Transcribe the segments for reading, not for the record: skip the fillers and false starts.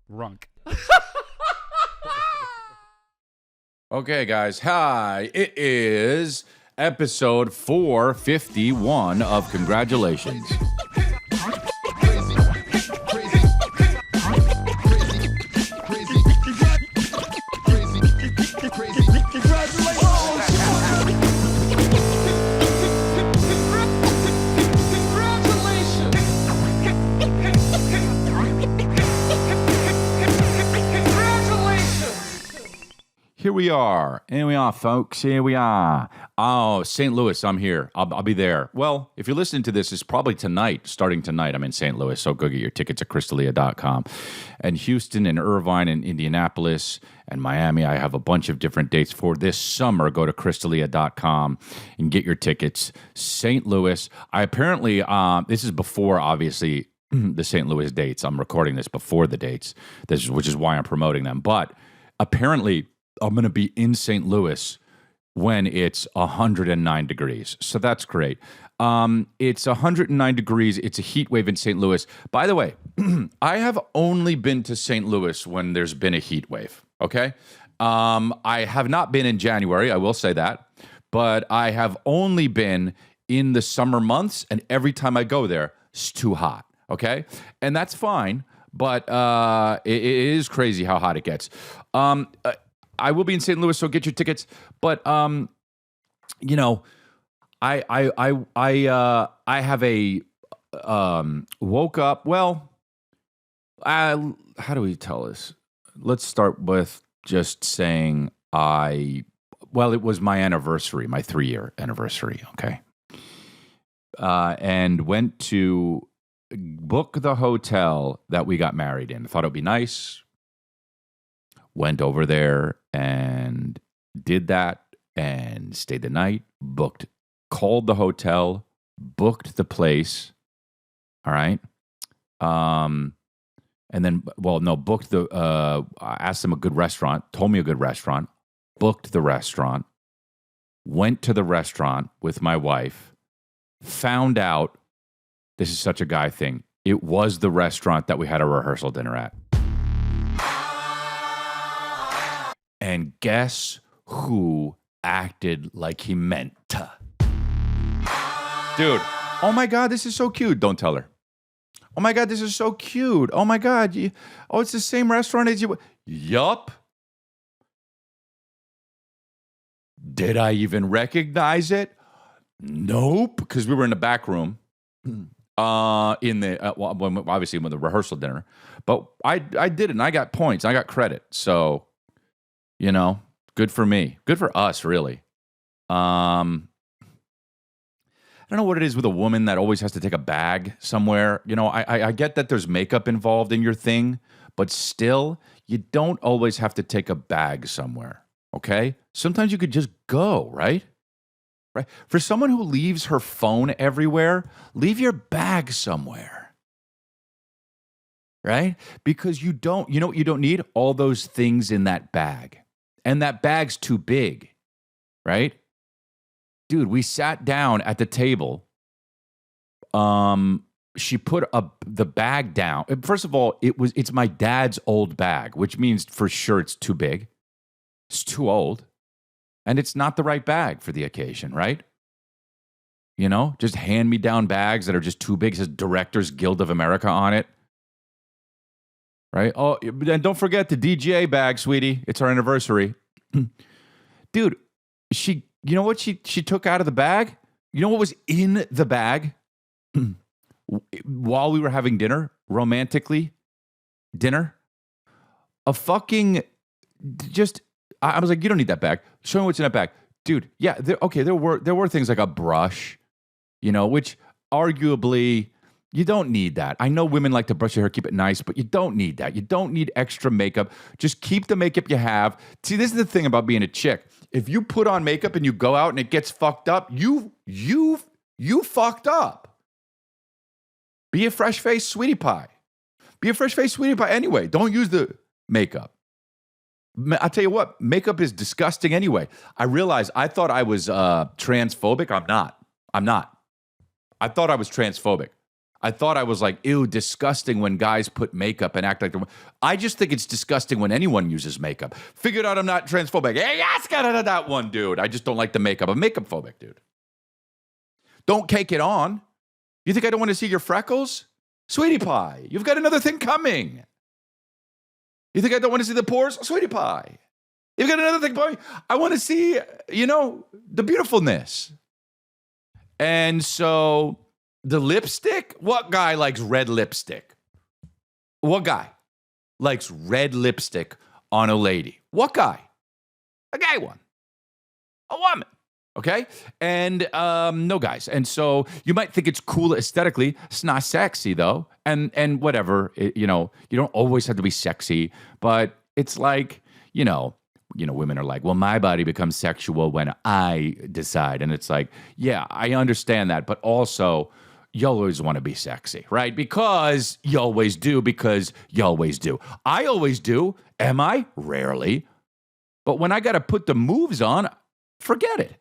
Runk. Okay, guys. Hi. It is episode 451 of Congratulations. Here we are, folks. Here we are. Oh, St. Louis, I'm here. I'll be there. Well, if you're listening to this, it's probably tonight, starting tonight. I'm in St. Louis, so go get your tickets at crystalia.com. And Houston and Irvine and Indianapolis and Miami, I have a bunch of different dates for this summer. Go to crystalia.com and get your tickets. St. Louis, I apparently, this is before, obviously, the St. Louis dates. I'm recording this before the dates, which is why I'm promoting them. But apparently, I'm going to be in St. Louis when it's 109 degrees. So that's great. It's 109 degrees. It's a heat wave in St. Louis. By the way, I have only been to St. Louis when there's been a heat wave, okay? I have not been in January, I will say that. But I have only been in the summer months, and every time I go there, it's too hot, okay? And that's fine, but it is crazy how hot it gets. I will be in St. Louis, so get your tickets. But you know, I have a woke up. Well, how do we tell this? Let's start with just saying it was my anniversary, my 3-year anniversary. Okay, and went to book the hotel that we got married in. Thought it would be nice. Went over there and did that and stayed the night, called the hotel, booked the place. All right. And then, booked asked them a good restaurant, told me a good restaurant, booked the restaurant, went to the restaurant with my wife, found out, this is such a guy thing, it was the restaurant that we had a rehearsal dinner at. And guess who acted like he meant to? Dude, oh my God, this is so cute. Don't tell her. Oh my God, this is so cute. Oh my God. It's the same restaurant as you. Yup. Did I even recognize it? Nope, because we were in the back room. Obviously with the rehearsal dinner. But I did it, and I got points. I got credit. So, you know, good for me. Good for us, really. I don't know what it is with a woman that always has to take a bag somewhere. You know, I get that there's makeup involved in your thing, but still, you don't always have to take a bag somewhere, okay? Sometimes you could just go, right? Right? For someone who leaves her phone everywhere, leave your bag somewhere. Right? Because you know what you don't need? All those things in that bag. And that bag's too big, right? Dude, we sat down at the table. She put the bag down. First of all, it's my dad's old bag, which means for sure it's too big. It's too old. And it's not the right bag for the occasion, right? You know, just hand-me-down bags that are just too big. It says Directors Guild of America on it. Right? Oh, and don't forget the DGA bag, sweetie. It's our anniversary. Dude, you know what she took out of the bag? You know what was in the bag while we were having dinner, romantically? Dinner? A fucking, I was like, you don't need that bag. Show me what's in that bag. Dude, yeah, there were things like a brush, you know, which arguably, you don't need that. I know women like to brush their hair, keep it nice, but you don't need that. You don't need extra makeup. Just keep the makeup you have. See, this is the thing about being a chick. If you put on makeup and you go out and it gets fucked up, you fucked up. Be a fresh-faced sweetie pie. Be a fresh-faced sweetie pie anyway. Don't use the makeup. I'll tell you what, makeup is disgusting anyway. I realized I thought I was transphobic. I'm not. I thought I was transphobic. I thought I was like, ew, disgusting when guys put makeup and act like they're. I just think it's disgusting when anyone uses makeup. Figured out I'm not transphobic. Hey, yes, got out of that one, dude. I just don't like the makeup. I'm makeup phobic, dude. Don't cake it on. You think I don't want to see your freckles? Sweetie pie, you've got another thing coming. You think I don't want to see the pores? Sweetie pie. You've got another thing coming. I want to see, the beautifulness. And so the lipstick, what guy likes red lipstick? What guy likes red lipstick on a lady? What guy? A gay one. A woman. Okay? And no guys. And so you might think it's cool aesthetically. It's not sexy, though. And whatever, you don't always have to be sexy. But it's like, women are like, well, my body becomes sexual when I decide. And it's like, yeah, I understand that. But also, you always want to be sexy, right? Because you always do, I always do. Am I? Rarely. But when I got to put the moves on, forget it.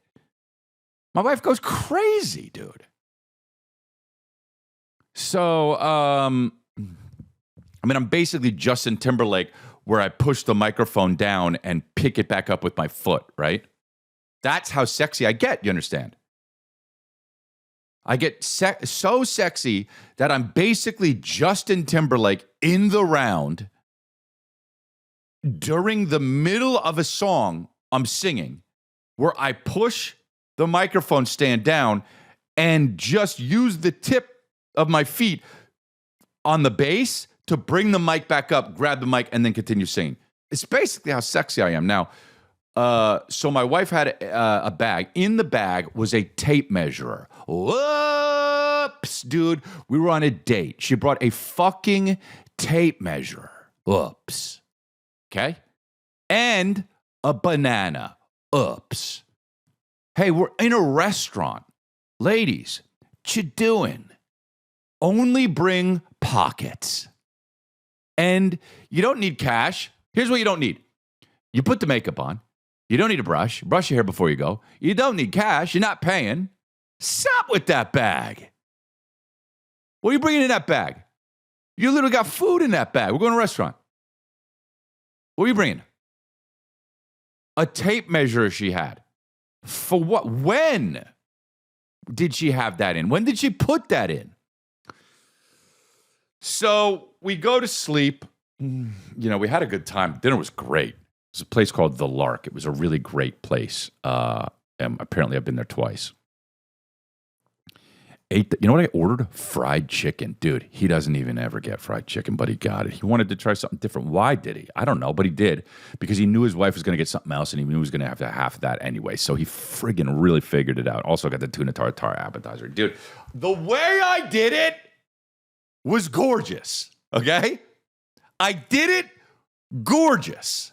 My wife goes crazy, dude. So, I'm basically Justin Timberlake, where I push the microphone down and pick it back up with my foot, right? That's how sexy I get, you understand? I get so sexy that I'm basically Justin Timberlake in the round during the middle of a song I'm singing, where I push the microphone stand down and just use the tip of my feet on the bass to bring the mic back up, grab the mic, and then continue singing. It's basically how sexy I am. Now, so my wife had a bag. In the bag was a tape measure. Whoops, dude. We were on a date. She brought a fucking tape measure. Oops. Okay? And a banana. Oops. Hey, we're in a restaurant. Ladies, what you doing? Only bring pockets. And you don't need cash. Here's what you don't need. You put the makeup on. You don't need a brush. Brush your hair before you go. You don't need cash. You're not paying. Stop with that bag. What are you bringing in that bag? You literally got food in that bag. We're going to a restaurant. What are you bringing? A tape measure she had. For what? When did she have that in? When did she put that in? So we go to sleep. We had a good time. Dinner was great. It was a place called The Lark. It was a really great place. And apparently I've been there twice. You know what I ordered? Fried chicken. Dude, he doesn't even ever get fried chicken, but he got it. He wanted to try something different. Why did he? I don't know, but he did. Because he knew his wife was going to get something else, and he knew he was going to have to half that anyway. So he friggin' really figured it out. Also got the tuna tartare appetizer. Dude, the way I did it was gorgeous, okay? I did it gorgeous.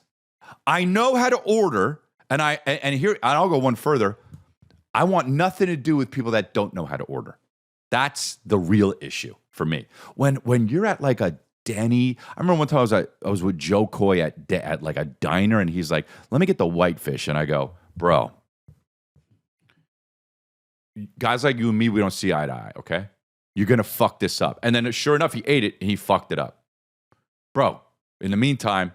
I know how to order, and I'll go one further. I want nothing to do with people that don't know how to order. That's the real issue for me. When you're at like a Denny, I remember one time I was with Joe Coy at like a diner, and he's like, "Let me get the whitefish," and I go, "Bro, guys like you and me, we don't see eye to eye, okay? You're gonna fuck this up." And then sure enough, he ate it and he fucked it up, bro. In the meantime,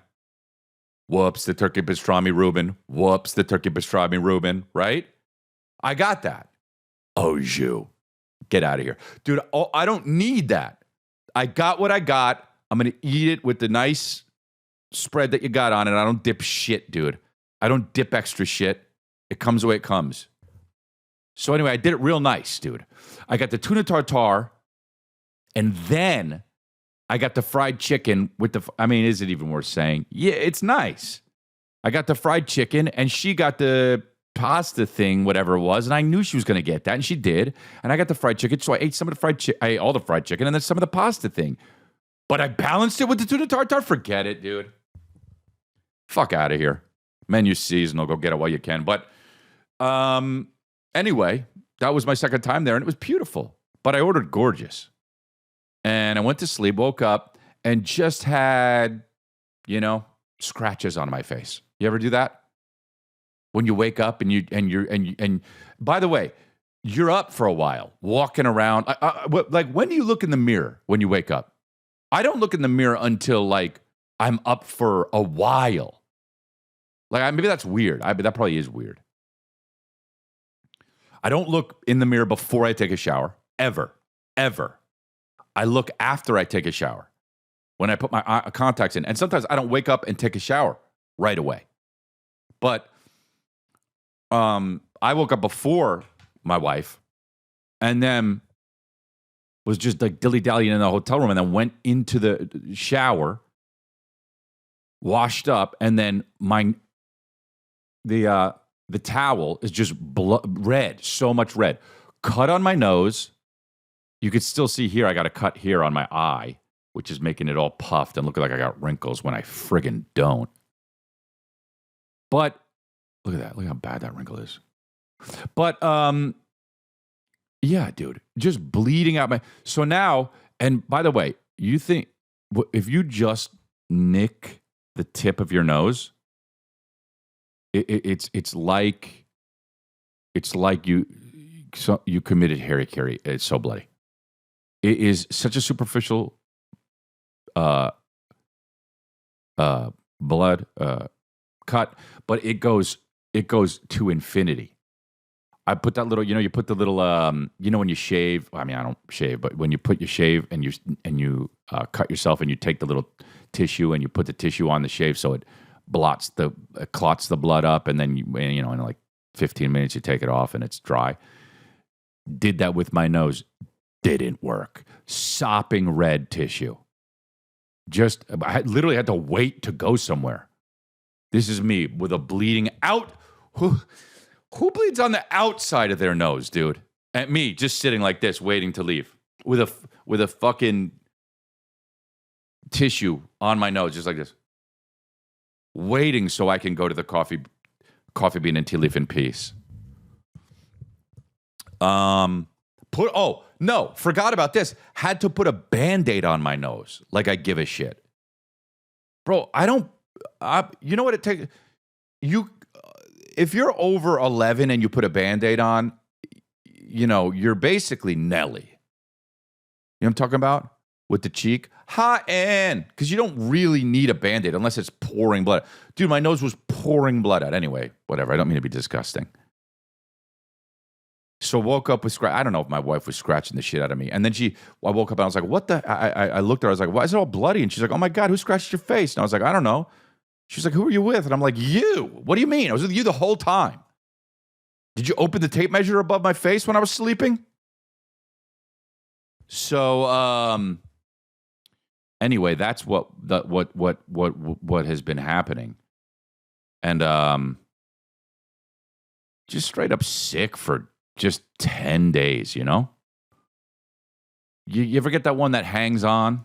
whoops, the turkey pastrami Reuben. Whoops, the turkey pastrami Reuben. Right? I got that. Oh, you. Get out of here. Dude, I don't need that. I got what I got. I'm going to eat it with the nice spread that you got on it. I don't dip shit, dude. I don't dip extra shit. It comes the way it comes. So anyway, I did it real nice, dude. I got the tuna tartare, and then I got the fried chicken with is it even worth saying? Yeah, it's nice. I got the fried chicken, and she got the pasta thing, whatever it was, and I knew she was going to get that, and she did. And I got the fried chicken, so I ate some of the fried chicken. I ate all the fried chicken, and then some of the pasta thing. But I balanced it with the tuna tartare. Forget it, dude. Fuck out of here. Menu seasonal. Go get it while you can. But anyway, that was my second time there, and it was beautiful. But I ordered gorgeous. And I went to sleep, woke up, and just had, scratches on my face. You ever do that? When you wake up and by the way, you're up for a while, walking around. Like, when do you look in the mirror when you wake up? I don't look in the mirror until, like, I'm up for a while. Like, maybe that's weird. That probably is weird. I don't look in the mirror before I take a shower, ever. I look after I take a shower, when I put my contacts in. And sometimes I don't wake up and take a shower right away. But I woke up before my wife, and then was just like dilly-dallying in the hotel room, and then went into the shower, washed up, and then the towel is just red, so much red. Cut on my nose. You could still see here, I got a cut here on my eye, which is making it all puffed and looking like I got wrinkles when I friggin' don't. But look at that. Look how bad that wrinkle is. But yeah, dude, just bleeding out my. So now, and by the way, you think if you just nick the tip of your nose, it's like you committed harikiri. It's so bloody. It is such a superficial blood cut, but it goes to infinity. I put that little, you put the little, when you shave. I mean, I don't shave, but when you put your shave and you cut yourself, and you take the little tissue and you put the tissue on the shave, so it clots the blood up, and then in like 15 minutes you take it off and it's dry. Did that with my nose, didn't work. Sopping red tissue. I literally had to wait to go somewhere. This is me with a bleeding out. Who bleeds on the outside of their nose, dude? At me, just sitting like this, waiting to leave with a fucking tissue on my nose, just like this, waiting so I can go to the coffee bean and tea leaf in peace. Forgot about this. Had to put a Band-Aid on my nose, like I give a shit, bro. You know what it takes? If you're over 11 and you put a Band-Aid on, you're basically Nelly. You know what I'm talking about? With the cheek. Because you don't really need a Band-Aid unless it's pouring blood. Dude, my nose was pouring blood out. Anyway, whatever. I don't mean to be disgusting. So woke up with scratch. I don't know if my wife was scratching the shit out of me. And then I woke up and I was like, what the? I looked at her. I was like, why is it all bloody? And she's like, oh my God, who scratched your face? And I was like, I don't know. She's like, who are you with? And I'm like, you. What do you mean? I was with you the whole time. Did you open the tape measure above my face when I was sleeping? So, anyway, that's what has been happening. And just straight up sick for just 10 days, You ever get that one that hangs on?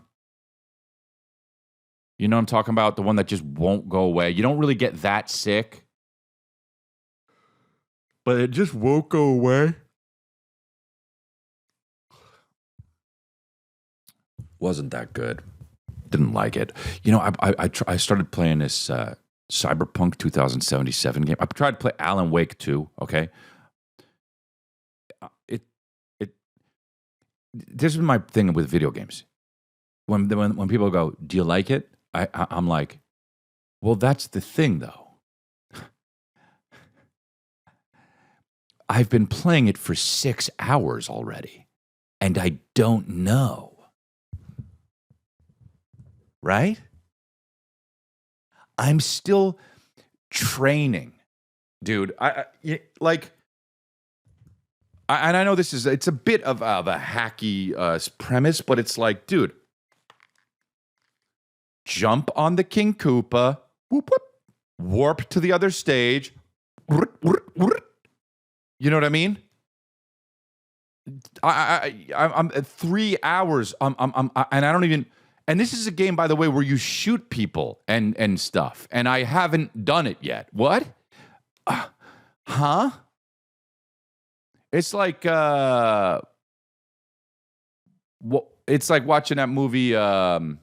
You know what I'm talking about? The one that just won't go away. You don't really get that sick, but it just won't go away. Wasn't that good. Didn't like it. I started playing this Cyberpunk 2077 game. I tried to play Alan Wake 2, okay? This is my thing with video games. When people go, do you like it? I'm like, well, that's the thing, though. I've been playing it for 6 hours already, and I don't know. Right? I'm still training, dude. And I know it's a bit of a hacky premise, but it's like, dude, jump on the King Koopa, whoop, whoop, warp to the other stage. You know what I mean? I'm at 3 hours. And I don't even. And this is a game, by the way, where you shoot people and stuff. And I haven't done it yet. What? Huh? It's like it's like watching that movie that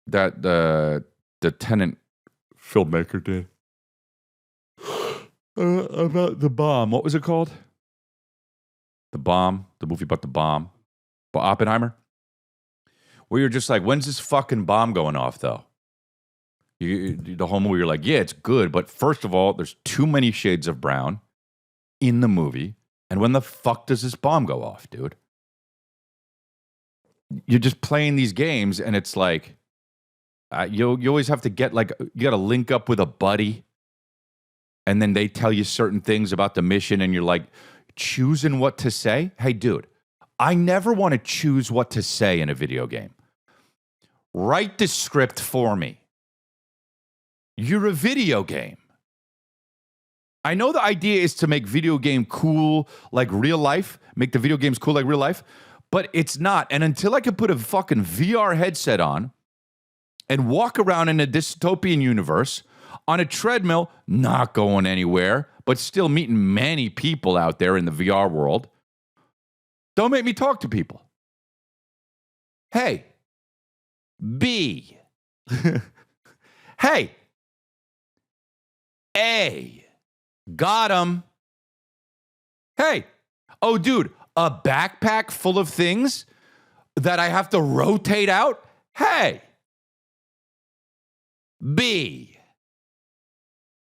the Tenant filmmaker did about the bomb. What was it called? The Bomb, the movie about the bomb, but Oppenheimer, where you're just like, when's this fucking bomb going off, though? The whole movie, you're like, yeah, it's good, but first of all, there's too many shades of brown in the movie, and when the fuck does this bomb go off, dude? You're just playing these games, and it's like, you always have to get, like, you got to link up with a buddy, and then they tell you certain things about the mission, and you're like, choosing what to say? Hey, dude, I never want to choose what to say in a video game. Write the script for me. You're a video game. I know the idea is to make video game cool like real life, make the video games cool like real life, but it's not. And until I can put a fucking VR headset on and walk around in a dystopian universe on a treadmill, not going anywhere, but still meeting many people out there in the VR world, don't make me talk to people. Hey, B. Hey, A. Got him. Hey, oh, dude, a backpack full of things that I have to rotate out? Hey, B.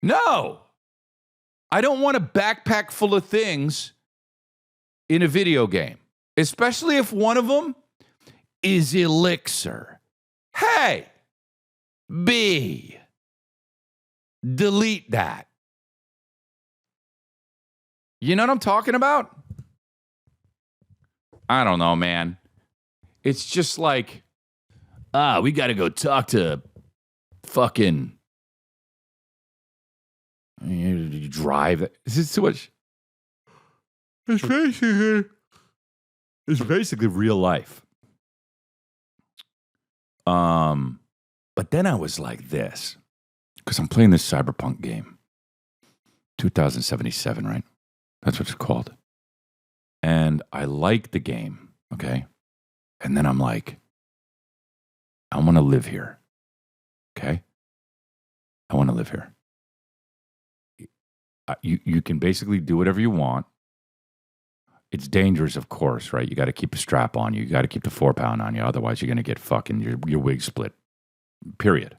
No, I don't want a backpack full of things in a video game, especially if one of them is elixir. Hey, B. Delete that. You know what I'm talking about? I don't know, man. It's just like, we got to go talk to fucking... You drive. This is too much. It's basically real life. But then I was like this, because I'm playing this cyberpunk game, 2077, right? That's what it's called. And I like the game, okay? And then I'm like, I want to live here, okay? I want to live here. You can basically do whatever you want. It's dangerous, of course, right? You got to keep a strap on you. You got to keep the 4-pound on you. Otherwise, you're going to get fucking your wig split, period.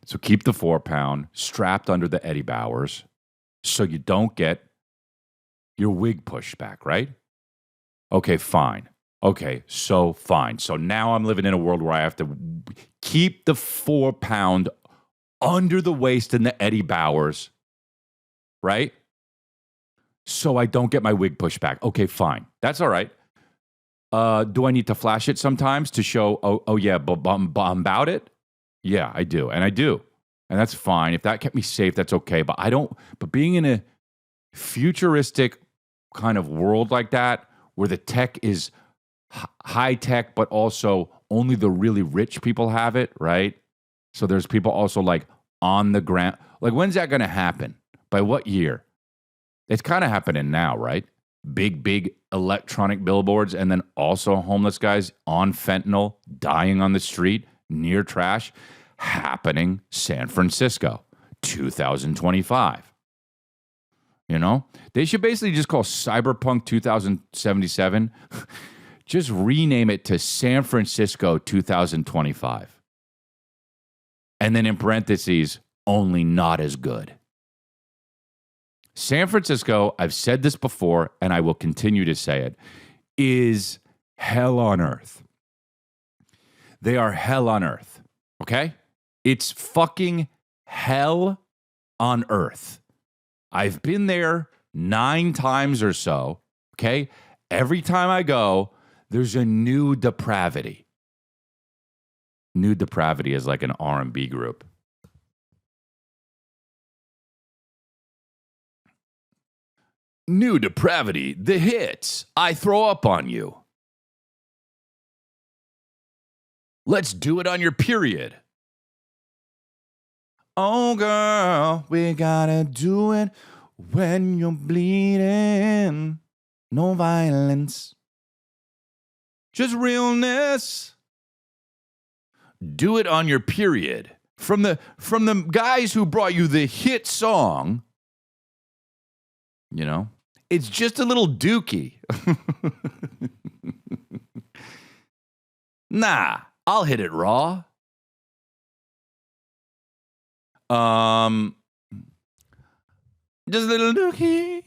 So keep the 4-pound strapped under the Eddie Bowers so you don't get your wig pushed back, right? Okay, fine. Okay, so fine. So now I'm living in a world where I have to keep the 4-pound under the waist in the Eddie Bowers, right? So I don't get my wig pushed back. Okay, fine. That's all right. Do I need to flash it sometimes to show, oh yeah, but I'm about it? Yeah, I do. And I do. And that's fine. If that kept me safe, that's okay. But being in a futuristic kind of world like that, where the tech is high tech, but also only the really rich people have it, right? So there's people also like on the ground. Like, when's that going to happen? By what year? It's kind of happening now, right? Big electronic billboards, and then also homeless guys on fentanyl, dying on the street, near trash, happening San Francisco, 2025. You know? They should basically just call Cyberpunk 2077, just rename it to San Francisco 2025. And then in parentheses, only not as good. San Francisco, I've said this before, and I will continue to say it, is hell on earth. They are hell on earth, okay? It's fucking hell on earth. I've been there 9 times or so, okay? Every time I go, there's a new Depravity. New Depravity is like an R&B group. New Depravity, the hits. I throw up on you. Let's do it on your period. Oh, girl, we gotta do it when you're bleeding. No violence, just realness. Do it on your period. From the guys who brought you the hit song, you know, It's just a little dookie. Nah, I'll hit it raw. Just a little dookie.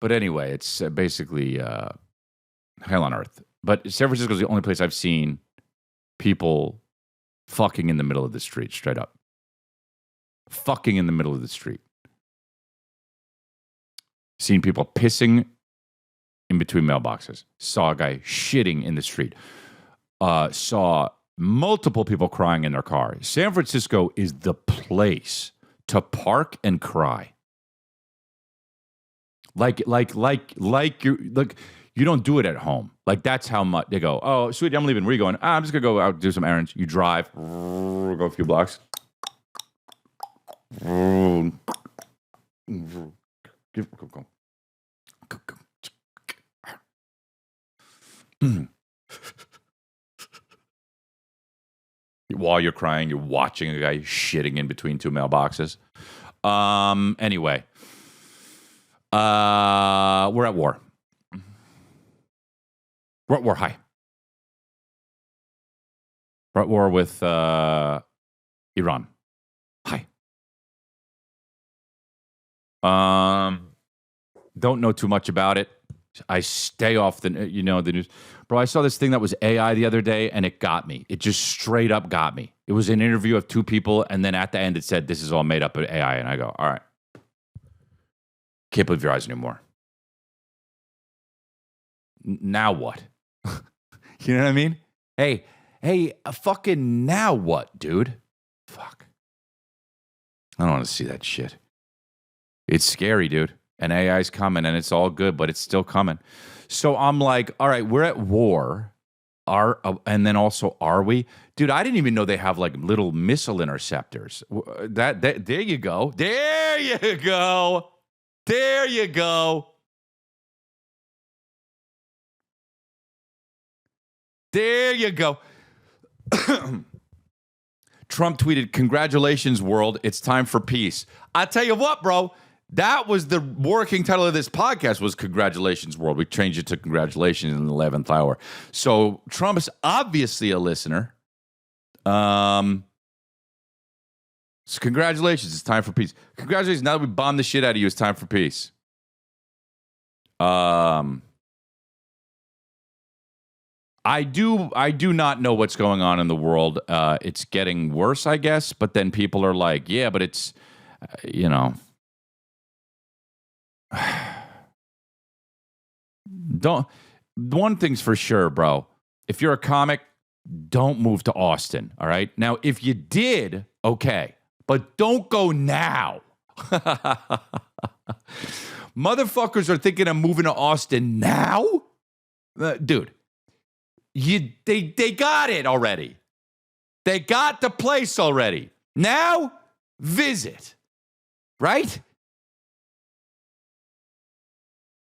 But anyway, it's basically hell on earth. But San Francisco is the only place I've seen people fucking in the middle of the street, straight up. Fucking in the middle of the street. Seen people pissing in between mailboxes. Saw a guy shitting in the street. Saw multiple people crying in their car. San Francisco is the place to park and cry. Like you don't do it at home. Like that's how much they go. Oh, sweetie, I'm leaving. Where are you going? I'm just gonna go out do some errands. You drive, go a few blocks. While you're crying, you're watching a guy shitting in between two mailboxes. Anyway, we're at war. We're at war. Hi. We're at war with Iran. Hi. Don't know too much about it. I stay off the news. Bro, I saw this thing that was AI the other day, and it got me. It just straight up got me. It was an interview of two people, and then at the end it said, this is all made up of AI. And I go, all right. Can't believe your eyes anymore. Now what? You know what I mean? Hey, fucking now what, dude? Fuck. I don't want to see that shit. It's scary, dude. And AI's coming, and it's all good, but it's still coming. So I'm like, all right, we're at war. And then also, are we? Dude, I didn't even know they have like little missile interceptors. There you go. There you go. There you go. There you go. Trump tweeted, "Congratulations, world. It's time for peace." I tell you what, bro. That was the working title of this podcast was Congratulations, World. We changed it to Congratulations in the 11th hour. So Trump is obviously a listener. So congratulations. It's time for peace. Congratulations. Now that we bombed the shit out of you, it's time for peace. I do not know what's going on in the world. It's getting worse, I guess. But then people are like, yeah, but it's, one thing's for sure, bro. If you're a comic, don't move to Austin, all right? Now, if you did, okay, but don't go now. Motherfuckers are thinking of moving to Austin now? Dude, they got it already. They got the place already. Now, visit, right?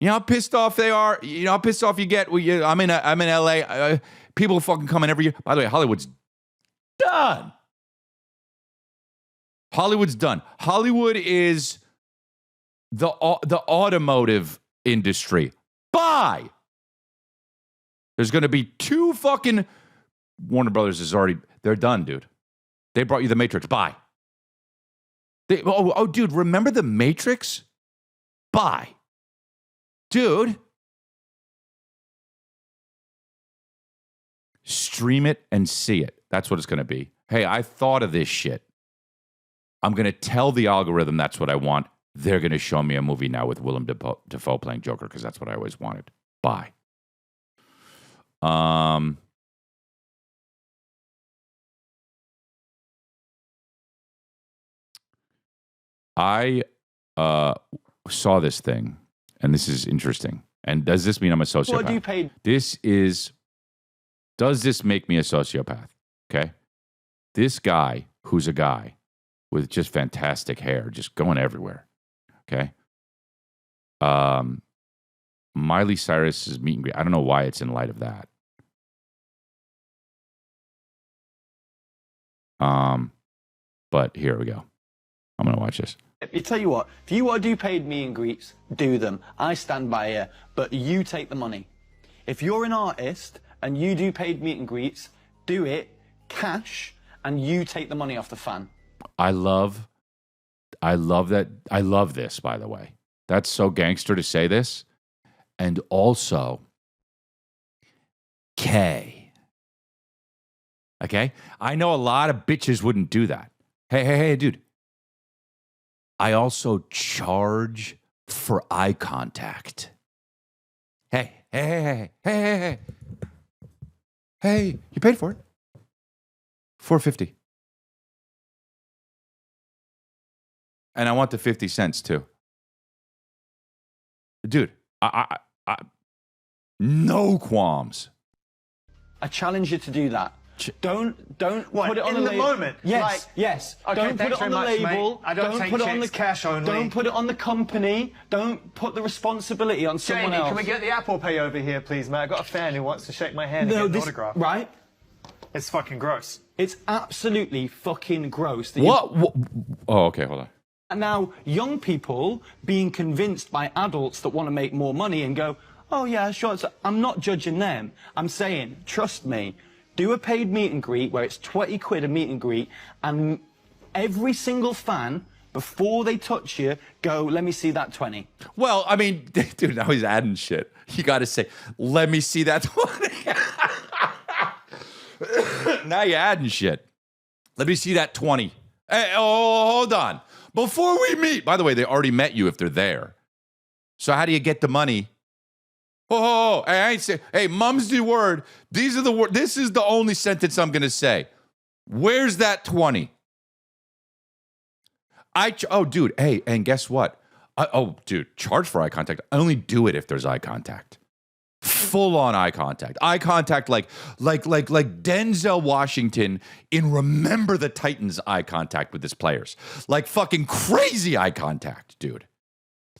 You know how pissed off they are? You know how pissed off you get? I'm in LA. People are fucking coming every year. By the way, Hollywood's done. Hollywood's done. Hollywood is the automotive industry. Bye. There's going to be two fucking... Warner Brothers is already... They're done, dude. They brought you The Matrix. Bye. Dude, remember The Matrix? Bye. Dude, stream it and see it. That's what it's going to be. Hey, I thought of this shit. I'm going to tell the algorithm that's what I want. They're going to show me a movie now with Willem Dafoe playing Joker because that's what I always wanted. Bye. I saw this thing. And this is interesting. And does this mean I'm a sociopath? What do you pay? Does this make me a sociopath? Okay. This guy, who's a guy with just fantastic hair, just going everywhere. Okay. Miley Cyrus's meet and greet. I don't know why it's in light of that. But here we go. I'm going to watch this. You tell you what, if you want to do paid meet and greets, do them. I stand by you, but you take the money. If you're an artist and you do paid meet and greets, do it cash, and you take the money off the fan. I love that. I love this, by the way. That's so gangster to say this. And also, K. Okay? I know a lot of bitches wouldn't do that. Hey, dude. I also charge for eye contact. Hey, you paid for it. $4.50. And I want the 50 cents too. Dude, I no qualms. I challenge you to do that. Don't what, put it on in the moment. Yes, like, yes. Okay, don't put it on the label. Mate. I don't take put it checks, on the cash only. Don't put it on the company. Don't put the responsibility on someone else. Can we get the Apple Pay over here, please, mate? I got a fan who wants to shake my hand and get an autograph. Right? It's fucking gross. It's absolutely fucking gross. What? Oh, okay, hold on. And now young people being convinced by adults that want to make more money and go, oh yeah, sure. I'm not judging them. I'm saying, trust me, do a paid meet and greet where it's 20 quid a meet and greet, and every single fan, before they touch you, go, let me see that 20. Well, I mean, dude, now he's adding shit. You got to say, let me see that 20. Now you're adding shit. Let me see that 20. Hey, oh, hold on. Before we meet, by the way, they already met you if they're there. So how do you get the money? Oh, I ain't say, hey, mum's the word. These are the word. This is the only sentence I'm going to say. Where's that 20? Oh, dude. Hey, and guess what? Dude, charge for eye contact. I only do it if there's eye contact. Full on eye contact. Eye contact like Denzel Washington in Remember the Titans eye contact with his players. Like fucking crazy eye contact, dude.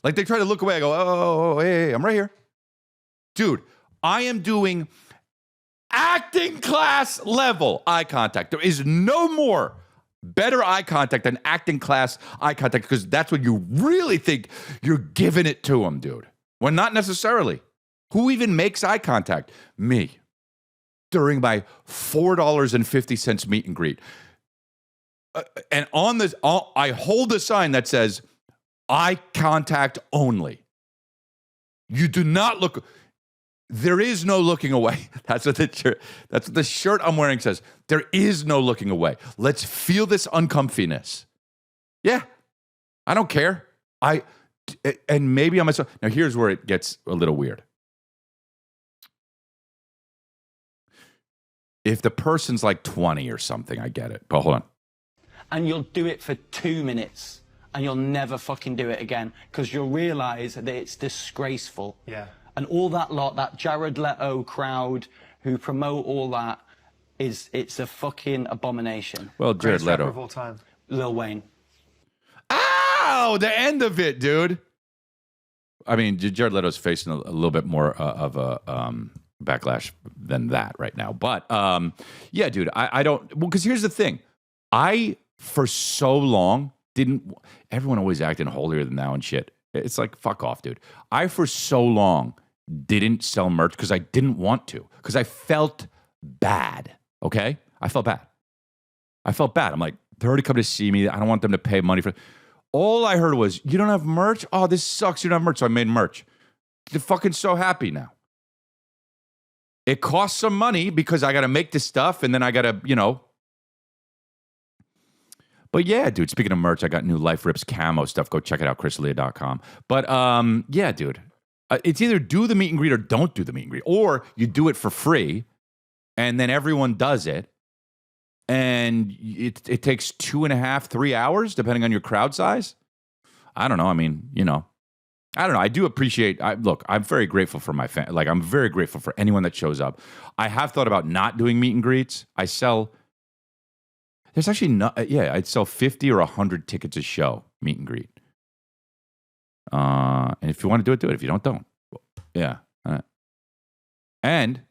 Like they try to look away. I go, oh, hey, I'm right here. Dude, I am doing acting class level eye contact. There is no more better eye contact than acting class eye contact, because that's when you really think you're giving it to them, dude. When not necessarily. Who even makes eye contact? Me. During my $4.50 meet and greet. And on this, I hold a sign that says, eye contact only. You do not look. There is no looking away. That's what the shirt I'm wearing says. There is no looking away. Let's feel this uncomfiness. Yeah. I don't care. And maybe I'm myself. Now here's where it gets a little weird. If the person's like 20 or something, I get it. But hold on. And you'll do it for 2 minutes, and you'll never fucking do it again, because you'll realize that it's disgraceful. Yeah. And all that lot, that Jared Leto crowd who promote all that, it's a fucking abomination. Well, Jared Leto. Of all time. Lil Wayne. Ow! The end of it, dude. I mean, Jared Leto's facing a little bit more of a backlash than that right now. But yeah, dude, I don't. Well, because here's the thing. I, for so long, didn't. Everyone always acting holier than thou and shit. It's like, fuck off, dude. I, for so long, didn't sell merch because I didn't want to. Because I felt bad, okay? I felt bad. I'm like, they're already coming to see me. I don't want them to pay money for. All I heard was, you don't have merch? Oh, this sucks. You don't have merch. So I made merch. They're fucking so happy now. It costs some money because I got to make this stuff and then I got to, But yeah, dude, speaking of merch, I got new Life Rips camo stuff. Go check it out, chrisdelia.com. But yeah, dude, it's either do the meet and greet or don't do the meet and greet. Or you do it for free and then everyone does it. And it takes 2.5, 3 hours, depending on your crowd size. I don't know. I mean, I don't know. I do appreciate. Look, I'm very grateful for my fan. Like, I'm very grateful for anyone that shows up. I have thought about not doing meet and greets. I sell. There's actually not. Yeah, I'd sell 50 or 100 tickets a show meet and greet. And if you want to do it, do it. If you don't. Yeah. And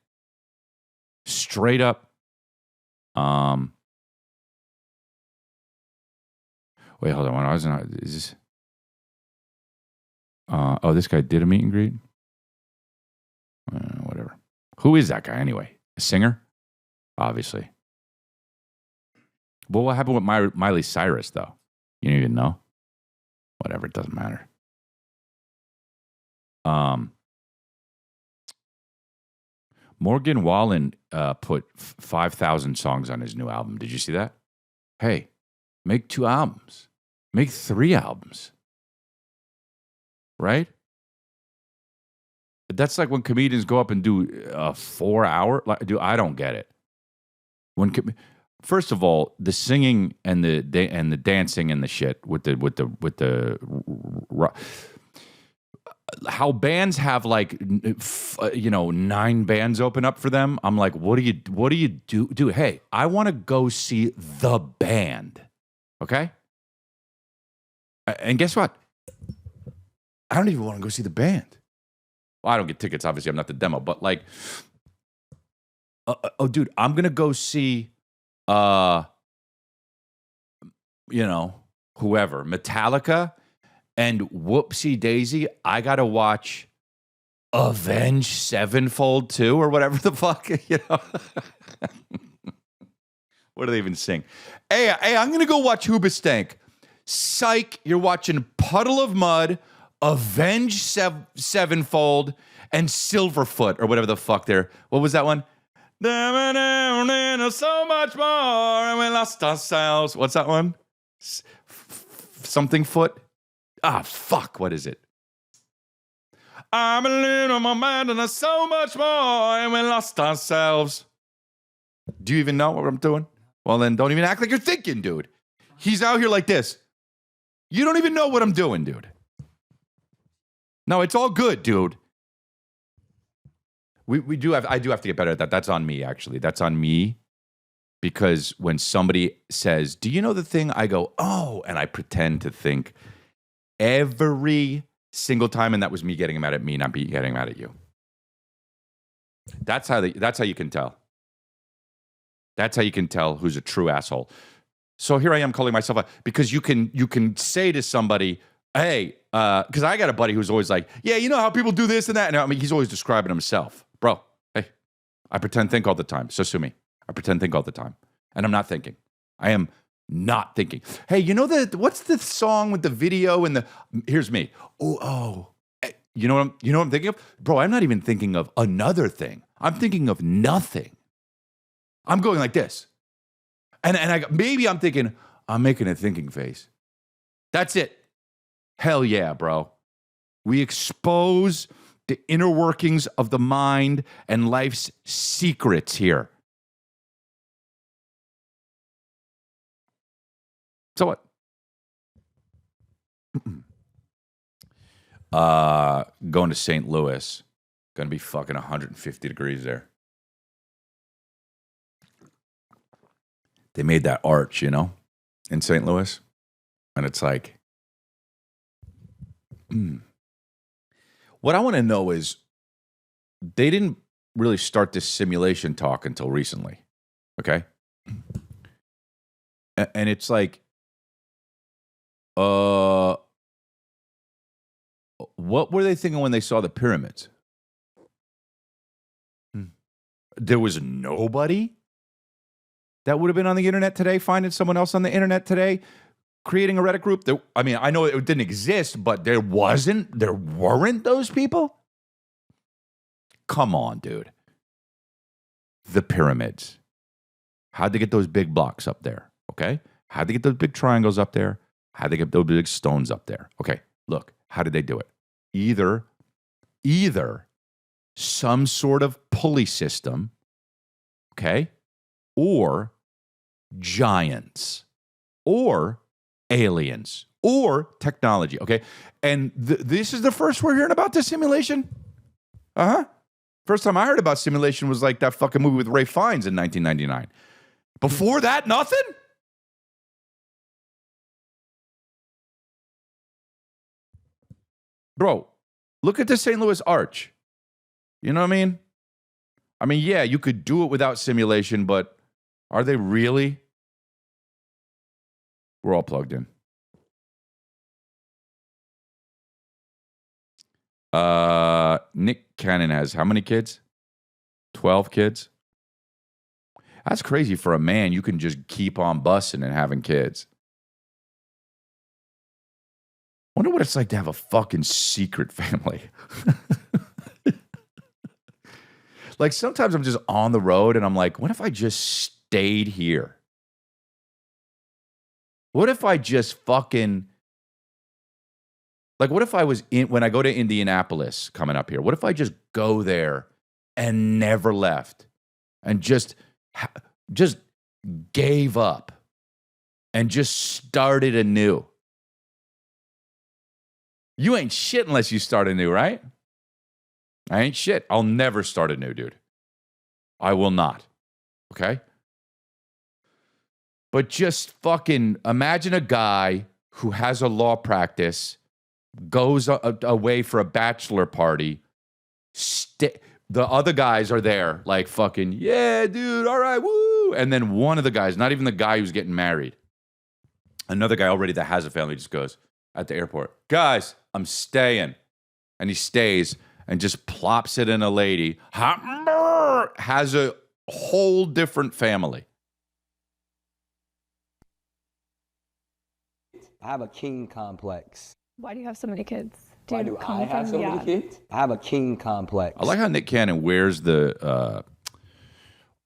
straight up. Wait, hold on. Is this? Oh, this guy did a meet and greet? Whatever. Who is that guy anyway? A singer? Obviously. Well, what happened with Miley Cyrus, though? You don't even know? Whatever, it doesn't matter. Morgan Wallen put 5,000 songs on his new album. Did you see that? Hey, make 2 albums. Make 3 albums. Right? That's like when comedians go up and do a 4-hour. I don't get it. First of all, the singing and the dancing and the shit with the how bands have like 9 bands open up for them. I'm like, what do you do? Hey, I want to go see the band. Okay? And guess what? I don't even want to go see the band. Well, I don't get tickets, obviously. I'm not the demo, but like, dude, I'm going to go see, whoever, Metallica, and whoopsie daisy, I got to watch Avenged Sevenfold 2 or whatever the fuck, What do they even sing? Hey, I'm going to go watch Hoobastank. Psych, you're watching Puddle of Mud, Avenged Sevenfold, and Silverfoot, or whatever the fuck they're. What was that one? So much more, and we lost ourselves. What's that one? Something foot? Fuck, what is it? I'm a little more mad and there's so much more, and we lost ourselves. Do you even know what I'm doing? Well, then don't even act like you're thinking, dude. He's out here like this. You don't even know what I'm doing, dude. No, it's all good, dude. I do have to get better at that. That's on me, actually. That's on me. Because when somebody says, do you know the thing? I go, oh, and I pretend to think every single time, and that was me getting mad at me, not getting mad at you. That's how you can tell. That's how you can tell who's a true asshole. So here I am calling myself out because you can say to somebody, hey, because I got a buddy who's always like, yeah, you know how people do this and that. And I mean, he's always describing himself. Bro, hey, I pretend think all the time. So sue me. I pretend think all the time. And I'm not thinking. I am not thinking. Hey, you know what's the song with the video and here's me. Oh. You know what I'm thinking of? Bro, I'm not even thinking of another thing. I'm thinking of nothing. I'm going like this. And maybe I'm thinking, I'm making a thinking face. That's it. Hell yeah, bro. We expose the inner workings of the mind and life's secrets here. So what? Going to St. Louis. Going to be fucking 150 degrees there. They made that arch, in St. Louis. And it's like, What I want to know is, they didn't really start this simulation talk until recently, okay? And it's like, what were they thinking when they saw the pyramids? There was nobody that would have been on the internet today, finding someone else on the internet today, creating a Reddit group. I mean, I know it didn't exist, but there weren't those people? Come on, dude. The pyramids. How'd they get those big blocks up there? Okay? How'd they get those big triangles up there? How'd they get those big stones up there? Okay, look, how did they do it? Either some sort of pulley system, okay, or giants, or aliens, or technology, okay? And this is the first we're hearing about this simulation? First time I heard about simulation was like that fucking movie with Ray Fiennes in 1999. Before that, nothing? Bro, look at the St. Louis Arch. You know what I mean? I mean, yeah, you could do it without simulation, but are they really? We're all plugged in. Nick Cannon has how many kids? 12 kids? That's crazy for a man. You can just keep on busting and having kids. Wonder what it's like to have a fucking secret family. Like sometimes I'm just on the road and I'm like, what if I just stayed here? What if I just fucking, like what if I was when I go to Indianapolis coming up here, what if I just go there and never left and just gave up and just started anew? You ain't shit unless you start anew, right? I ain't shit. I'll never start anew, dude. I will not. Okay? But just fucking imagine a guy who has a law practice, goes away for a bachelor party. The other guys are there like fucking, yeah, dude, all right, woo. And then one of the guys, not even the guy who's getting married, another guy already that has a family just goes at the airport, guys, I'm staying. And he stays and just plops it in a lady, has a whole different family. I have a king complex. Why do you have so many kids? Why do I have so many kids? I have a king complex. I like how Nick Cannon wears the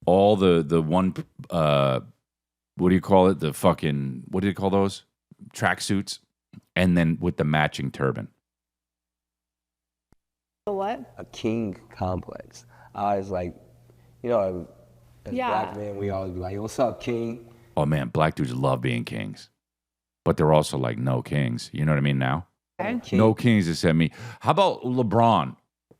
all the one what do you call it? The fucking, what do you call those? Tracksuits, and then with the matching turban. The what? A king complex. I was like, you know, as black men, we always be like, what's up, king? Oh man, black dudes love being kings, but they're also like no kings. You know what I mean now? Okay. King. No kings to send me. How about LeBron?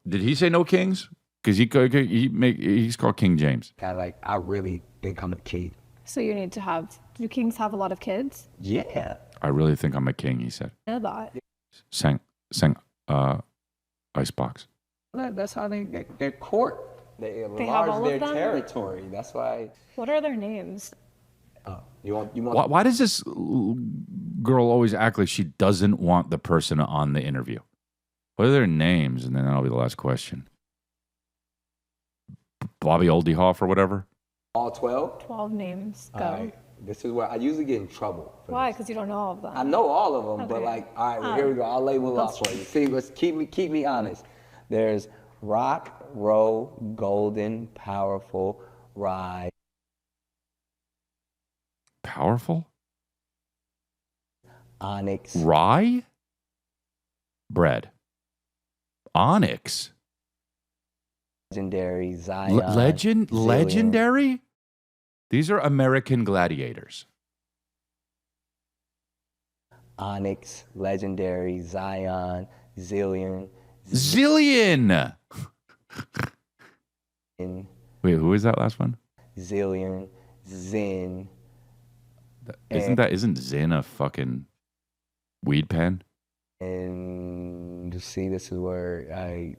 Did he say no kings? Because he's called King James. Kind of like, I really think I'm a king. So you need to have, do kings have a lot of kids? Yeah. I really think I'm a king, he said. I know that. Sang Icebox. That's how their court. They have enlarge all their of them? territory. That's why. What are their names? You want. Why does this girl always act like she doesn't want the person on the interview? What are their names? And then that'll be the last question. Bobby Oldiehoff or whatever? All 12? 12 names. Go. All right. This is where I usually get in trouble. Why? Because you don't know all of them. I know all of them, but Okay. like, all right, well, here we go. I'll label off for you. See, let's keep me honest. There's rock, roll, golden, powerful, rye. Powerful? Onyx. Rye? Bread. Onyx? Legendary, Zion. Legend? Zillion. Legendary? These are American gladiators. Onyx, legendary, Zion, Zillion. Zillion! Wait, who is that last one? Zillion, Zen. Isn't Zin a fucking weed pen? And see, this is where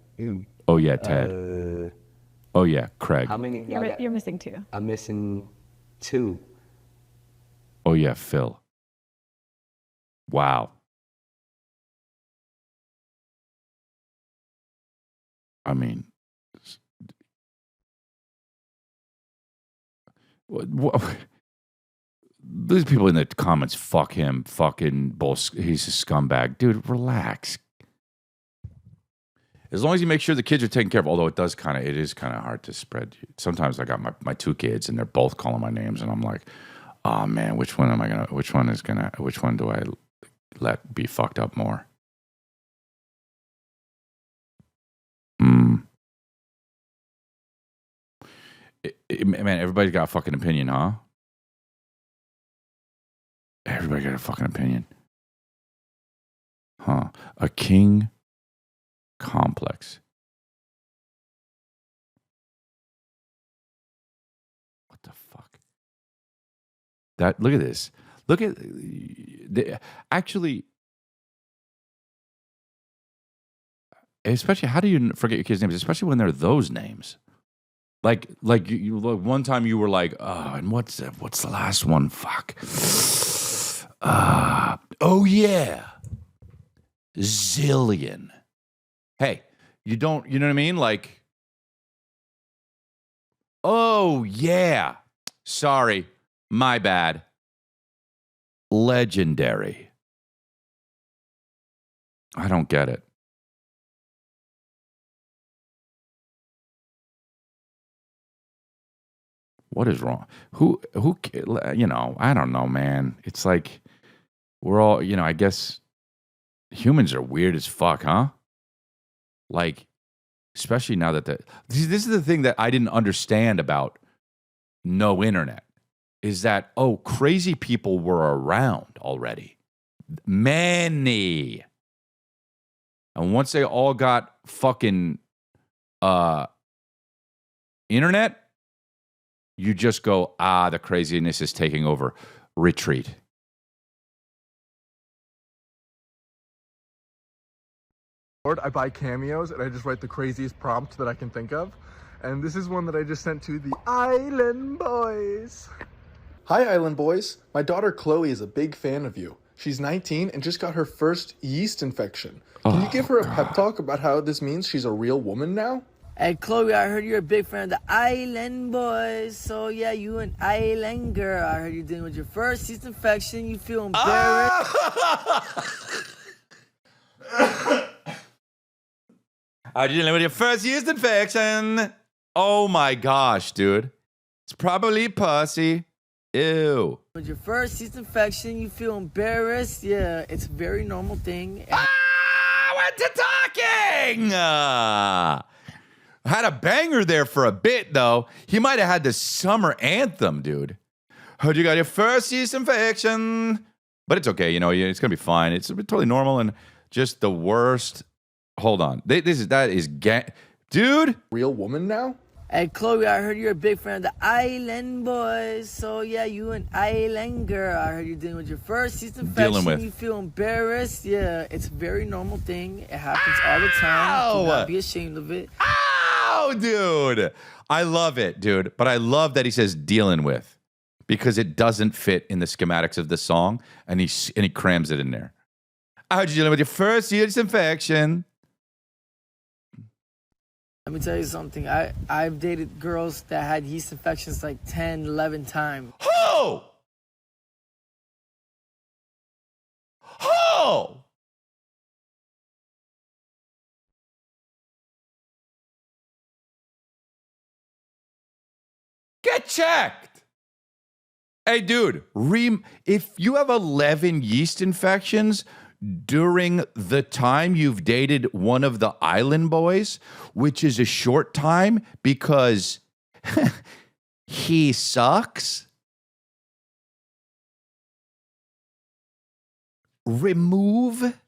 Oh yeah, Ted. Oh yeah, Craig. how many? You're missing 2. I'm missing 2. Oh yeah, Phil. Wow. I mean, what, these people in the comments, fuck him, fucking bullshit. He's a scumbag, dude. Relax. As long as you make sure the kids are taken care of, although it is kind of hard to spread. Sometimes I got my 2 kids and they're both calling my names, and I'm like, oh man, which one do I let be fucked up more? Man, everybody's got a fucking opinion, huh? Everybody got a fucking opinion. Huh. A king complex. What the fuck? Look at this. Look at actually, especially, how do you forget your kids' names? Especially when they're those names. Like you one time you were like, oh, and what's the last one? Fuck. Oh yeah. Zillion. Hey, you know what I mean? Like, oh, yeah. Sorry, my bad. Legendary. I don't get it. What is wrong? Who, I don't know, man. It's like we're all, I guess humans are weird as fuck, huh? Like, especially now that this is the thing that I didn't understand about no internet is that, crazy people were around already. Many. And once they all got fucking internet, you just go, the craziness is taking over. Retreat. I buy cameos and I just write the craziest prompt that I can think of. And this is one that I just sent to the Island Boys. Hi, Island Boys. My daughter Chloe is a big fan of you. She's 19 and just got her first yeast infection. Can you give her a pep talk about how this means she's a real woman now? Hey, Chloe, I heard you're a big fan of the Island Boys. So, yeah, you an island girl. I heard you're dealing with your first yeast infection. You feel embarrassed. How'd you deal with your first yeast infection? Oh my gosh, dude. It's probably pussy. Ew. With your first yeast infection, you feel embarrassed. Yeah, it's a very normal thing. Went to talking! Had a banger there for a bit, though. He might have had the summer anthem, dude. Heard you got your first yeast infection. But it's okay, it's going to be fine. It's totally normal and just the worst. Hold on. Dude. Real woman now? Hey, Chloe, I heard you're a big fan of the Island Boys. So, yeah, you an island girl. I heard you're dealing with your first yeast infection. You feel embarrassed. Yeah, it's a very normal thing. It happens all the time. Do not be ashamed of it. Ow, dude. I love it, dude. But I love that he says dealing with because it doesn't fit in the schematics of the song, and he crams it in there. I heard you dealing with your first yeast infection. Let me tell you something. I've dated girls that had yeast infections like 10, 11 times. Who? Get checked. Hey, dude, if you have 11 yeast infections during the time you've dated one of the Island Boys, which is a short time because he sucks, remove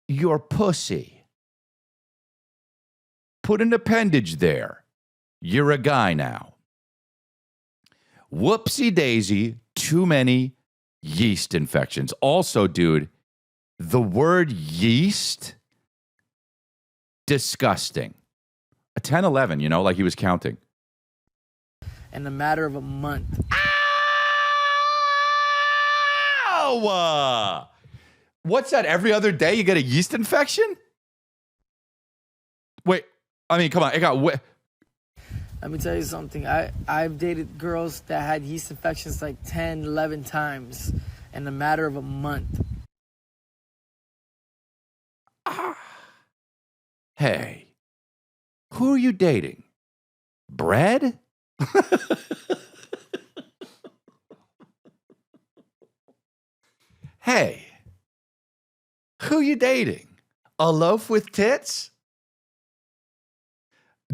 your pussy. Put an appendage there. You're a guy now. Whoopsie daisy, too many yeast infections. Also, dude, the word yeast, disgusting. A 10, 11, like he was counting. In a matter of a month. Ow! What's that? Every other day you get a yeast infection? Wait, come on. Let me tell you something. I've dated girls that had yeast infections like 10, 11 times in a matter of a month. Hey, who are you dating? Bread? Hey, who you dating? A loaf with tits?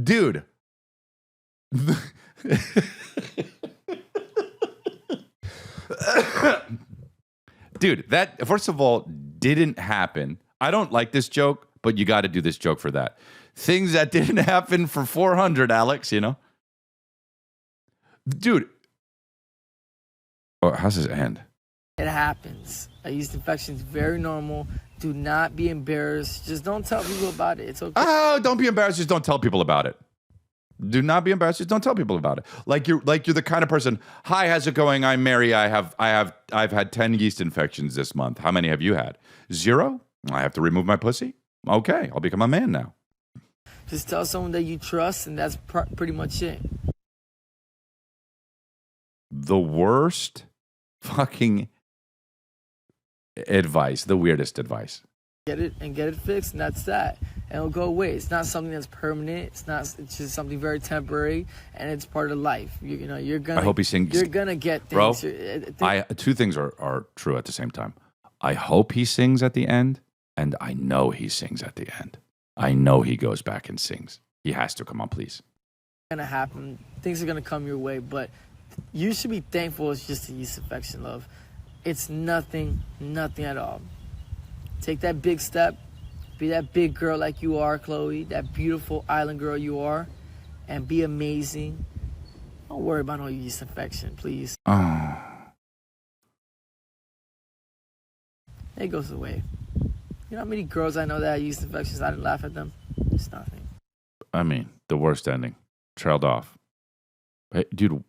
Dude. Dude, that, first of all, didn't happen. I don't like this joke, but you got to do this joke for that. Things that didn't happen for 400, Alex, Dude. Oh, how's this end? It happens. A yeast infection is very normal. Do not be embarrassed. Just don't tell people about it. It's okay. Oh, don't be embarrassed. Just don't tell people about it. Do not be embarrassed. Just don't tell people about it. Like you're the kind of person. Hi, how's it going? I'm Mary. I've had 10 yeast infections this month. How many have you had? 0? I have to remove my pussy. Okay, I'll become a man now. Just tell someone that you trust, and that's pretty much it. The worst fucking advice, the weirdest advice. Get it fixed, and that's that. And it'll go away. It's not something that's permanent. It's just something very temporary, and it's part of life. You're gonna. I hope he sings. You're gonna get things. Bro, two things are true at the same time. I hope he sings at the end, and I know he sings at the end. I know he goes back and sings. He has to. Come on, please. Gonna happen. Things are gonna come your way, but you should be thankful it's just a yeast infection, love. It's nothing at all. Take that big step. Be that big girl like you are, Chloe. That beautiful island girl you are. And be amazing. Don't worry about no yeast infection, please. Oh. It goes away. You know how many girls I know that have yeast infections? I didn't laugh at them. It's nothing. I mean, the worst ending. Trailed off. Hey, dude,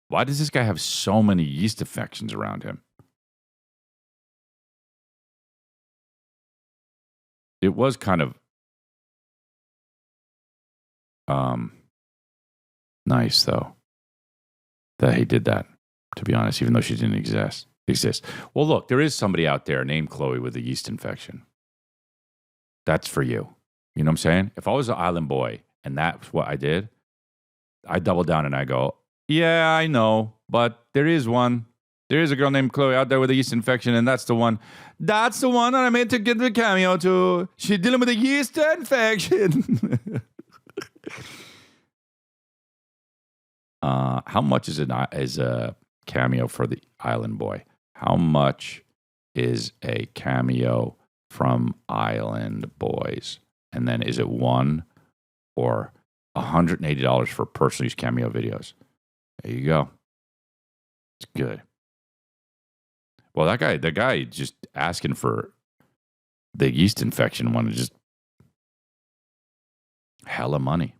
why does this guy have so many yeast infections around him? It was kind of nice, though, that he did that, to be honest, even though she didn't exist. Well, look, there is somebody out there named Chloe with a yeast infection. That's for you. You know what I'm saying? If I was an island boy and that's what I did, I double down and I go, yeah, I know, but there is one. There is a girl named Chloe out there with a yeast infection, and that's the one. That's the one that I made to get the cameo to. She's dealing with a yeast infection. How much is a cameo for the Island Boy? How much is a cameo from Island Boys? And then is it $1 or $180 for personal use cameo videos? There you go. It's good. Well, the guy just asking for the yeast infection wanted just hella money.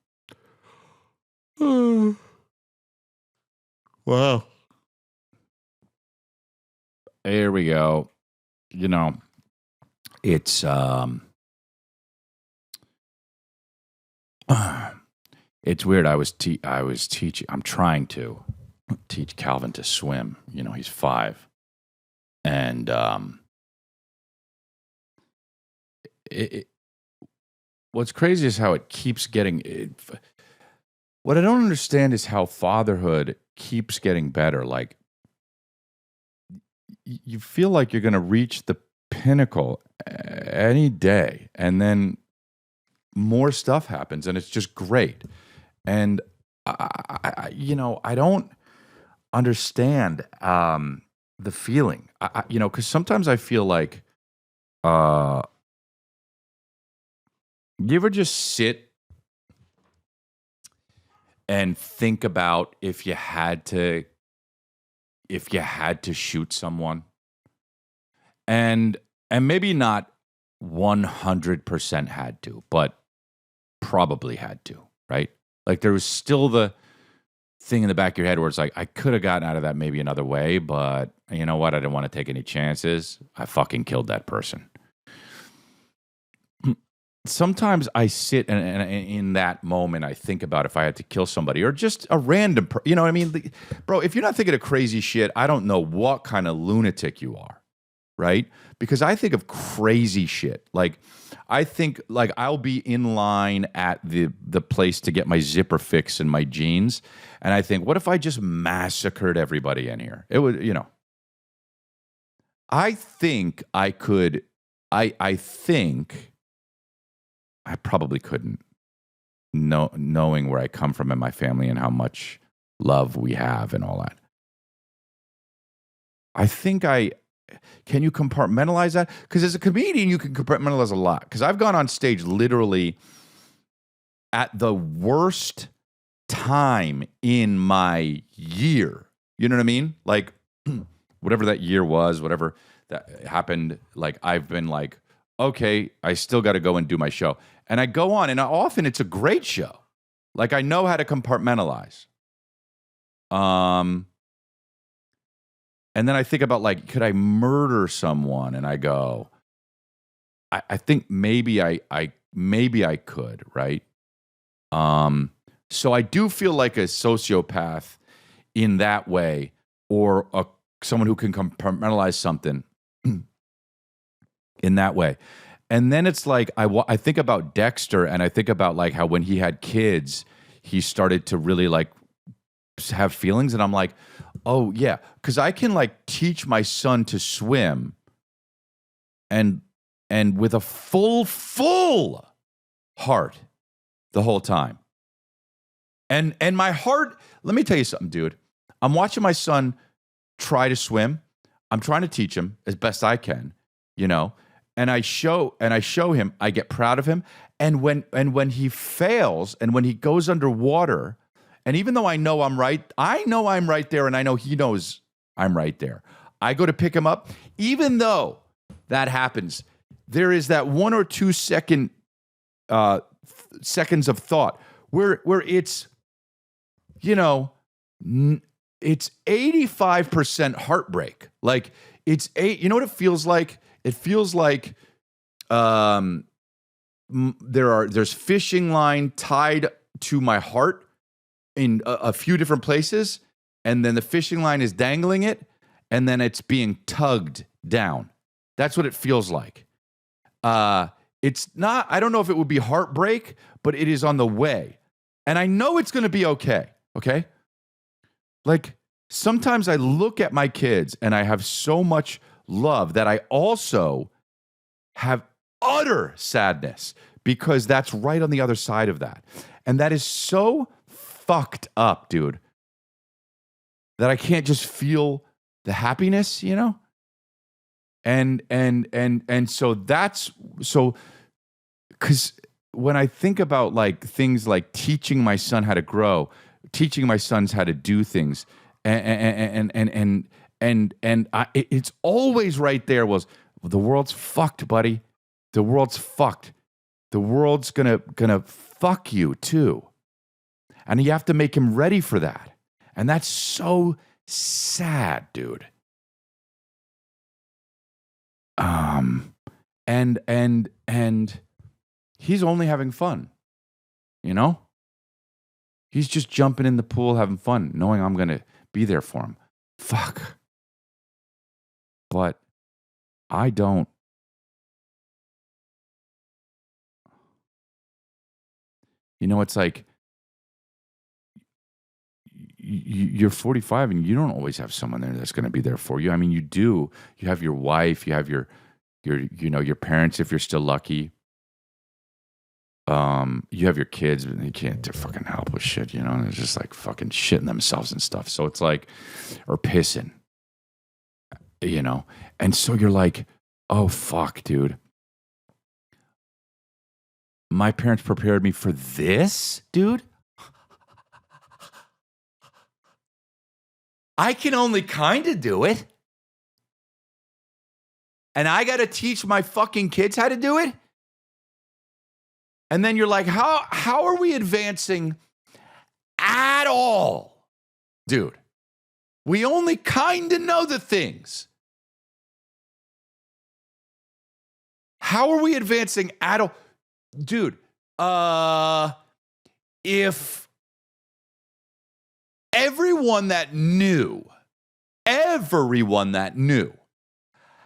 Wow. Here we go. You know, it's it's weird. I was teaching. I'm trying to teach Calvin to swim. You know, he's 5. And what's crazy is how it keeps getting. What I don't understand is how fatherhood keeps getting better. Like, you feel like you're going to reach the pinnacle any day, and then more stuff happens, and it's just great. And I don't understand. The feeling, because sometimes I feel like, you ever just sit and think about if you had to shoot someone, and maybe not 100% had to, but probably had to, right? Like there was still the thing in the back of your head where it's like, I could have gotten out of that maybe another way, but you know what? I didn't want to take any chances. I fucking killed that person. Sometimes I sit and in that moment, I think about if I had to kill somebody or just a random, you know what I mean? Bro, if you're not thinking of crazy shit, I don't know what kind of lunatic you are, right? Because I think of crazy shit. Like, I think like I'll be in line at the place to get my zipper fix in my jeans, and I think, what if I just massacred everybody in here? It would, I think I could. I think I probably couldn't, knowing where I come from and my family and how much love we have and all that. I think can you compartmentalize that? Because as a comedian, you can compartmentalize a lot. Because I've gone on stage literally at the worst time in my year. You know what I mean? Like, whatever that year was, whatever that happened, like, I've been like, okay, I still got to go and do my show. And I go on, and often it's a great show. Like, I know how to compartmentalize. And then I think about, like, could I murder someone? And I go, I think maybe I maybe I could, right? So I do feel like a sociopath in that way, or someone who can compartmentalize something in that way. And then it's like I think about Dexter, and I think about like how when he had kids, he started to really like have feelings, and I'm like, oh yeah, because I can like teach my son to swim, and with a full heart the whole time. And my heart, let me tell you something, dude. I'm watching my son try to swim. I'm trying to teach him as best I can, you know. And I show him, I get proud of him. And when he fails and when he goes underwater, and even though I know I'm right there, and I know he knows I'm right there, I go to pick him up. Even though that happens, there is that 1 or 2 seconds of thought where it's, you know, it's 85% heartbreak. Like you know what it feels like? It feels like there's fishing line tied to my heart in a few different places, and then the fishing line is dangling it, and then it's being tugged down. That's what it feels like. It's not, I don't know if it would be heartbreak, but it is on the way. And I know it's going to be okay. Okay? Like, sometimes I look at my kids and I have so much love that I also have utter sadness, because that's right on the other side of that. And that is so fucked up, dude, that I can't just feel the happiness, you know? And so that's so, because when I think about like things like teaching my son how to grow, teaching my sons how to do things, it's always right there was, the world's fucked, buddy. The world's fucked. The world's gonna fuck you too. And you have to make him ready for that. And that's so sad, dude. And he's only having fun, you know? He's just jumping in the pool, having fun, knowing I'm going to be there for him. Fuck. But I don't. You know, it's like you're 45 and you don't always have someone there that's going to be there for you. I mean, you do. You have your wife, you have your parents if you're still lucky. You have your kids, but they can't fucking help with shit, you know? They're just like fucking shitting themselves and stuff. So it's like, or pissing, you know? And so you're like, oh, fuck, dude. My parents prepared me for this, dude? I can only kind of do it. And I got to teach my fucking kids how to do it? And then you're like, how are we advancing at all? Dude, we only kind of know the things. How are we advancing at all? Dude, if everyone that knew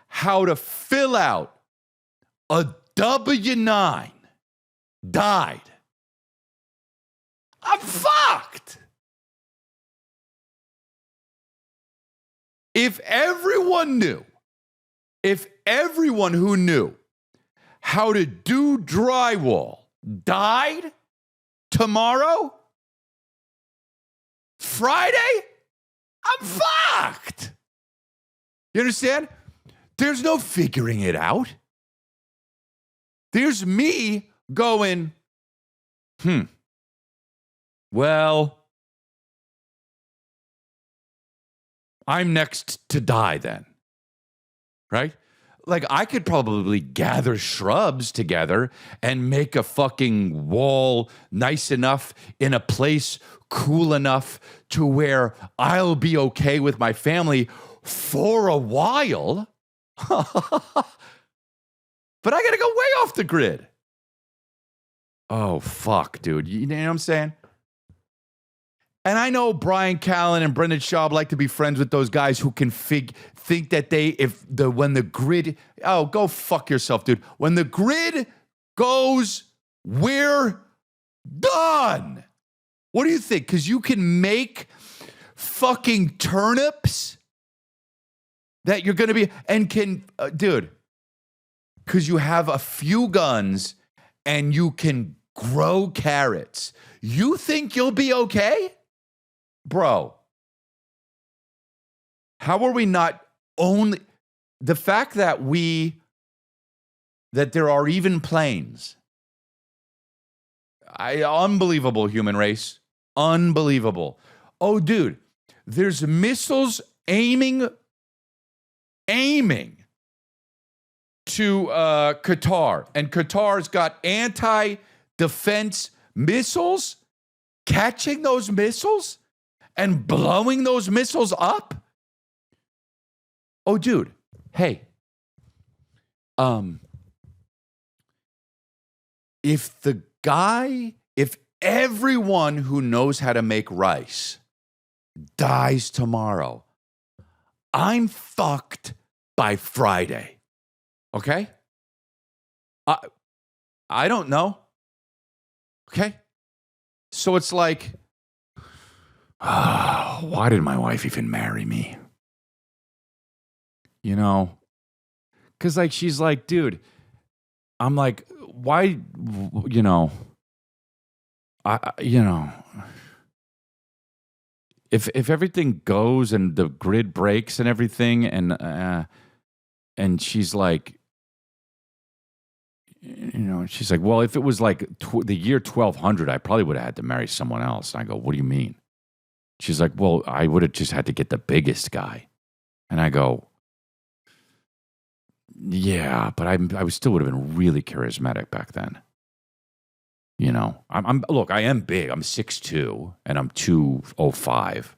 how to fill out a W-9 died, I'm fucked. If everyone who knew how to do drywall died tomorrow, Friday, I'm fucked. You understand? There's no figuring it out. There's me going, well, I'm next to die then, right? Like, I could probably gather shrubs together and make a fucking wall nice enough in a place cool enough to where I'll be okay with my family for a while. But I got to go way off the grid. Oh, fuck, dude. You know what I'm saying? And I know Brian Callen and Brendan Schaub like to be friends with those guys who can think that when the grid, oh, go fuck yourself, dude. When the grid goes, we're done. What do you think? Because you can make fucking turnips that you're going to be, and can, dude, because you have a few guns and you can grow carrots. You think you'll be okay? Bro, how are we not only the fact that there are even planes? Unbelievable human race. Unbelievable. Oh, dude, there's missiles aiming to Qatar, and Qatar's got anti-defense missiles catching those missiles and blowing those missiles up. Oh, dude. Hey. If everyone who knows how to make rice dies tomorrow, I'm fucked by Friday. Okay? I don't know. Okay? So it's like, why did my wife even marry me? You know? Because, like, she's like, dude, I'm like, why, you know, if everything goes and the grid breaks and everything, and she's like, you know, she's like, well, if it was like the year 1200, I probably would have had to marry someone else. And I go, what do you mean? She's like, well, I would have just had to get the biggest guy. And I go, yeah, but I still would have been really charismatic back then. You know, look, I am big. I'm 6'2", and I'm 205.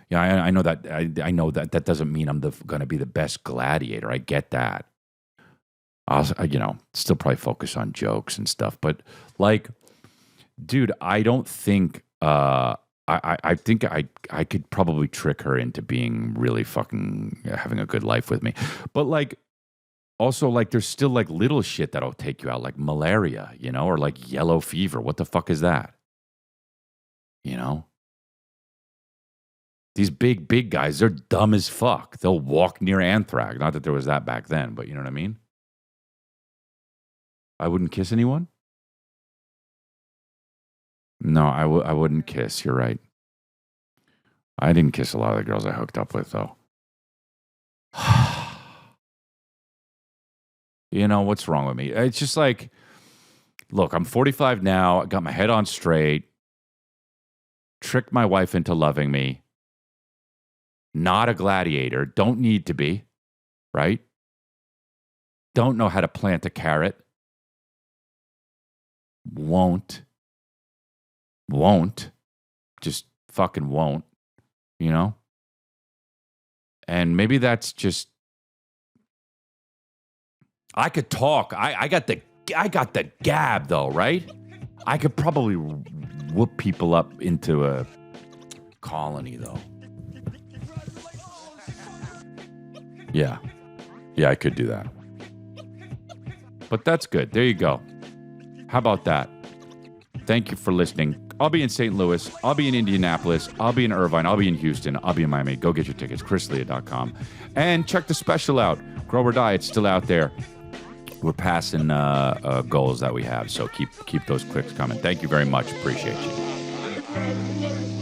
Yeah, I know that. I know that doesn't mean I'm going to be the best gladiator. I get that. I'll, you know, still probably focus on jokes and stuff. But like, dude, I don't think. I think I could probably trick her into being really fucking having a good life with me. But like, also, like, there's still like little shit that'll take you out, like malaria, you know, or like yellow fever. What the fuck is that? You know? These big guys, they're dumb as fuck. They'll walk near anthrax. Not that there was that back then, but you know what I mean? I wouldn't kiss anyone? No, I wouldn't kiss. You're right. I didn't kiss a lot of the girls I hooked up with, though. You know, what's wrong with me? It's just like, look, I'm 45 now. I got my head on straight. Tricked my wife into loving me. Not a gladiator. Don't need to be. Right? Don't know how to plant a carrot. Won't. Just fucking won't. You know? And maybe that's just, I could talk. I got the gab though, right? I could probably whoop people up into a colony though. Yeah, I could do that. But that's good. There you go. How about that? Thank you for listening. I'll be in St. Louis. I'll be in Indianapolis. I'll be in Irvine. I'll be in Houston. I'll be in Miami. Go get your tickets. ChrisLea.com. And check the special out. Grow or Die. It's still out there. We're passing goals that we have. So keep those clicks coming. Thank you very much. Appreciate you.